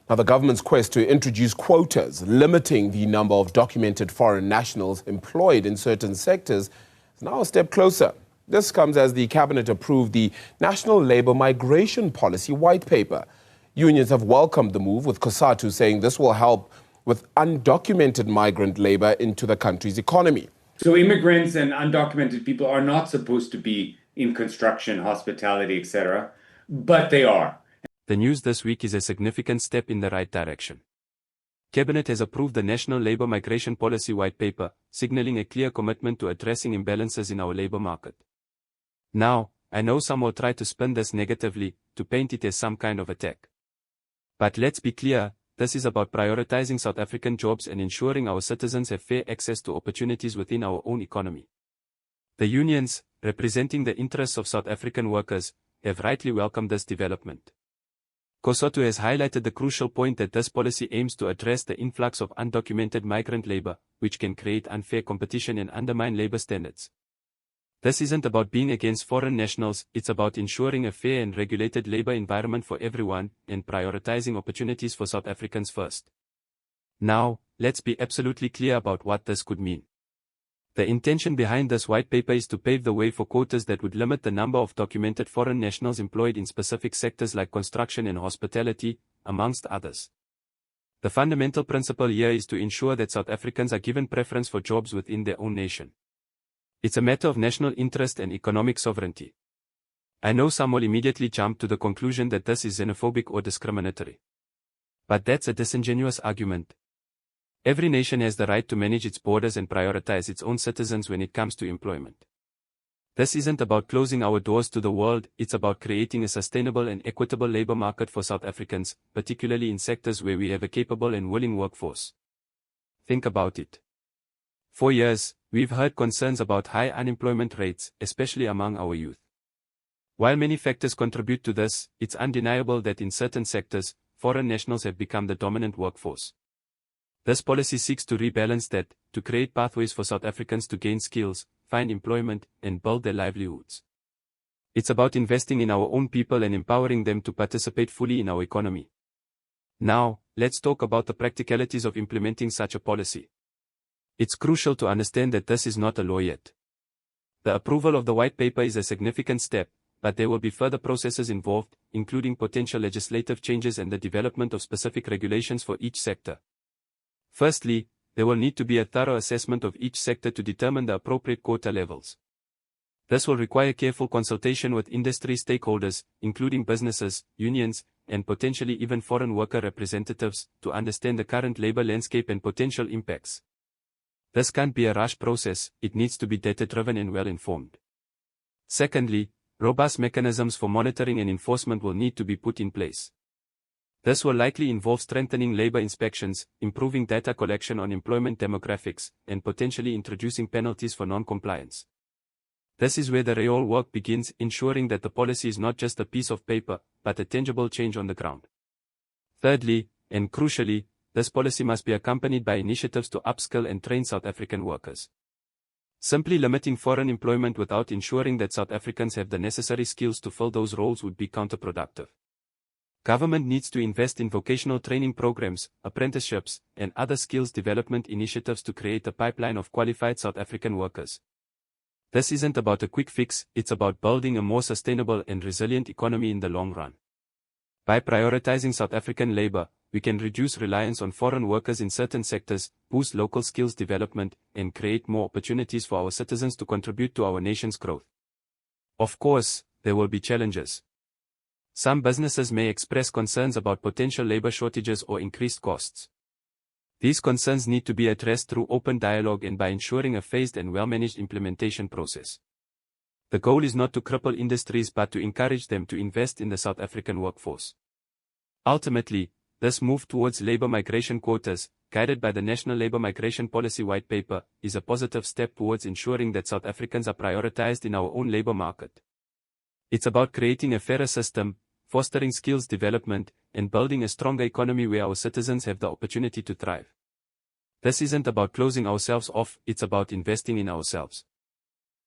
Now, the government's quest to introduce quotas limiting the number of documented foreign nationals employed in certain sectors is now a step closer. This comes as the cabinet approved the National Labour Migration Policy White Paper. Unions have welcomed the move, with COSATU saying this will help with undocumented migrant labour into the country's economy. So immigrants and undocumented people are not supposed to be in construction, hospitality, etc., but they are. The news this week is a significant step in the right direction. Cabinet has approved the National Labour Migration Policy White Paper, signalling a clear commitment to addressing imbalances in our labour market. Now, I know some will try to spin this negatively, to paint it as some kind of attack. But let's be clear, this is about prioritizing South African jobs and ensuring our citizens have fair access to opportunities within our own economy. The unions, representing the interests of South African workers, have rightly welcomed this development. COSATU has highlighted the crucial point that this policy aims to address the influx of undocumented migrant labor, which can create unfair competition and undermine labor standards. This isn't about being against foreign nationals, it's about ensuring a fair and regulated labor environment for everyone and prioritizing opportunities for South Africans first. Now, let's be absolutely clear about what this could mean. The intention behind this white paper is to pave the way for quotas that would limit the number of documented foreign nationals employed in specific sectors like construction and hospitality, amongst others. The fundamental principle here is to ensure that South Africans are given preference for jobs within their own nation. It's a matter of national interest and economic sovereignty. I know some will immediately jump to the conclusion that this is xenophobic or discriminatory. But that's a disingenuous argument. Every nation has the right to manage its borders and prioritize its own citizens when it comes to employment. This isn't about closing our doors to the world, it's about creating a sustainable and equitable labor market for South Africans, particularly in sectors where we have a capable and willing workforce. Think about it. For years, we've heard concerns about high unemployment rates, especially among our youth. While many factors contribute to this, it's undeniable that in certain sectors, foreign nationals have become the dominant workforce. This policy seeks to rebalance that, to create pathways for South Africans to gain skills, find employment, and build their livelihoods. It's about investing in our own people and empowering them to participate fully in our economy. Now, let's talk about the practicalities of implementing such a policy. It's crucial to understand that this is not a law yet. The approval of the white paper is a significant step, but there will be further processes involved, including potential legislative changes and the development of specific regulations for each sector. Firstly, there will need to be a thorough assessment of each sector to determine the appropriate quota levels. This will require careful consultation with industry stakeholders, including businesses, unions, and potentially even foreign worker representatives, to understand the current labor landscape and potential impacts. This can't be a rush process, it needs to be data-driven and well-informed. Secondly, robust mechanisms for monitoring and enforcement will need to be put in place. This will likely involve strengthening labor inspections, improving data collection on employment demographics, and potentially introducing penalties for non-compliance. This is where the real work begins, ensuring that the policy is not just a piece of paper, but a tangible change on the ground. Thirdly, and crucially, this policy must be accompanied by initiatives to upskill and train South African workers. Simply limiting foreign employment without ensuring that South Africans have the necessary skills to fill those roles would be counterproductive. Government needs to invest in vocational training programs, apprenticeships, and other skills development initiatives to create a pipeline of qualified South African workers. This isn't about a quick fix, it's about building a more sustainable and resilient economy in the long run. By prioritizing South African labor, we can reduce reliance on foreign workers in certain sectors, boost local skills development, and create more opportunities for our citizens to contribute to our nation's growth. Of course, there will be challenges. Some businesses may express concerns about potential labor shortages or increased costs. These concerns need to be addressed through open dialogue and by ensuring a phased and well-managed implementation process. The goal is not to cripple industries but to encourage them to invest in the South African workforce. Ultimately, this move towards labor migration quotas, guided by the National Labour Migration Policy White Paper, is a positive step towards ensuring that South Africans are prioritized in our own labor market. It's about creating a fairer system, fostering skills development, and building a stronger economy where our citizens have the opportunity to thrive. This isn't about closing ourselves off, it's about investing in ourselves.